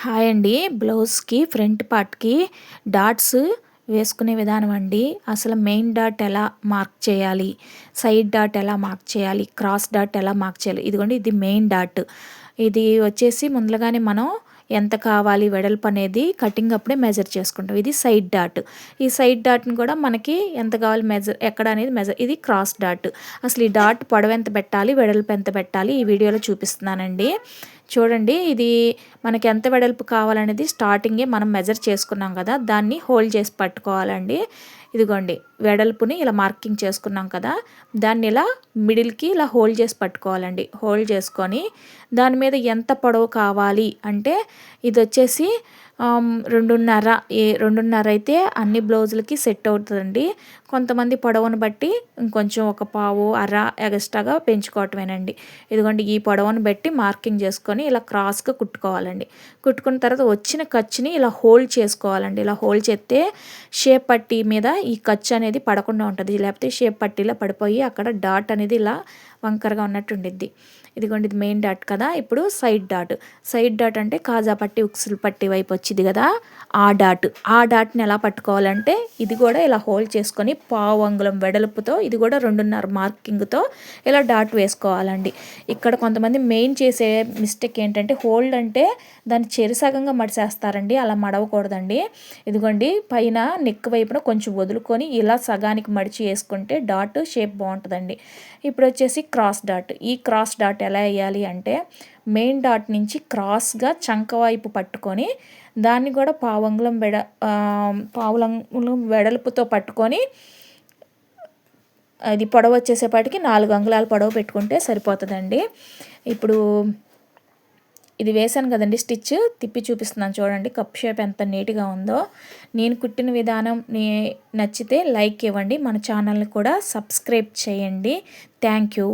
Hi అండి. బ్లౌజ్‌కి front పార్ట్‌కి డాట్స్ వేసుకునే విధానం అండి. అసలు మెయిన్ డాట్ ఎలా మార్క్ చేయాలి? సైడ్ డాట్ ఎలా మార్క్ చేయాలి? క్రాస్ డాట్ ఎలా మార్క్ చేయాలి? ఇదిగోండి ఇది మెయిన్ డాట్. ఇది వచ్చేసి ముందుగానే మనం ఎంత కావాలి వెడల్పు అనేది కటింగ్ అప్పుడే మెజర్ చేసుకుంటాం. ఇది సైడ్ డాట్. ఈ సైడ్ డాట్‌ని కూడా మనకి ఎంత కావాలి ఎక్కడ అనేది ఇది క్రాస్ డాట్. అసలు ఈ డాట్ పొడవు ఎంత పెట్టాలి? వెడల్పు ఎంత పెట్టాలి? ఈ వీడియోలో చూపిస్తున్నానండి. చూడండి ఇది మనకి ఎంత వెడల్పు కావాలనేది స్టార్టింగే మనం మెజర్ చేసుకున్నాం కదా, దాన్ని హోల్డ్ చేసి పట్టుకోవాలండి. ఇదిగోండి వెడల్పుని ఇలా మార్కింగ్ చేసుకున్నాం కదా, దాన్ని ఇలా మిడిల్కి ఇలా హోల్డ్ చేసి పట్టుకోవాలండి. హోల్డ్ చేసుకొని దాని మీద ఎంత పొడవు కావాలి అంటే ఇది వచ్చేసి 2.5 అయితే అన్ని బ్లౌజులకి సెట్ అవుతుందండి. కొంతమంది పొడవును బట్టి ఇంకొంచెం ఒక పావు అర ఎక్స్ట్రాగా పెంచుకోవటమేనండి. ఇదిగోండి ఈ పొడవును బట్టి మార్కింగ్ చేసుకొని ఇలా క్రాస్గా కుట్టుకోవాలండి. కుట్టుకున్న తర్వాత వచ్చిన ఖర్చుని ఇలా హోల్డ్ చేసుకోవాలండి. ఇలా హోల్డ్ చేస్తే షేప్ పట్టీ మీద ఈ ఖర్చు అనేది పడకుండా ఉంటుంది. లేకపోతే షేప్ పట్టీలో పడిపోయి అక్కడ డాట్ అనేది ఇలా వంకరగా ఉన్నట్టు ఉండిద్ది. ఇదిగోండి ఇది మెయిన్ డాట్ కదా. ఇప్పుడు సైడ్ డాట్. సైడ్ డాట్ అంటే కాజా పట్టి ఉక్సులు పట్టి వైపు వచ్చింది కదా, ఆ డాట్. ఆ డాట్ని ఎలా పట్టుకోవాలంటే ఇది కూడా ఇలా హోల్డ్ చేసుకొని పావు అంగుళం వెడల్పుతో ఇది కూడా 2.5 మార్కింగ్తో ఇలా డాట్ వేసుకోవాలండి. ఇక్కడ కొంతమంది మెయిన్ చేసే మిస్టేక్ ఏంటంటే హోల్డ్ అంటే దాన్ని చెరిసగంగా మడిసేస్తారండి. అలా మడవకూడదండి. ఇదిగోండి పైన నెక్ వైపున కొంచెం వదులుకొని ఇలా సగానికి మడిచి వేసుకుంటే డాట్ షేప్ బాగుంటుందండి. ఇప్పుడు వచ్చేసి క్రాస్ డాట్. ఈ క్రాస్ డాట్ ఎలా వేయాలి అంటే మెయిన్ డాట్ నుంచి క్రాస్గా చంక వైపు పట్టుకొని దాన్ని కూడా పావులంగుళం వెడల్పుతో పట్టుకొని అది పొడవు వచ్చేసేపాటికి 4 అంగుళాల పొడవు పెట్టుకుంటే సరిపోతుందండి. ఇప్పుడు ఇది వేసాను కదండి, స్టిచ్ తిప్పి చూపిస్తున్నాను చూడండి కప్ షేప్ ఎంత నీట్గా ఉందో. నేను కుట్టిన విధానం నచ్చితే లైక్ ఇవ్వండి. మన ఛానల్ని కూడా సబ్స్క్రైబ్ చేయండి. Thank you.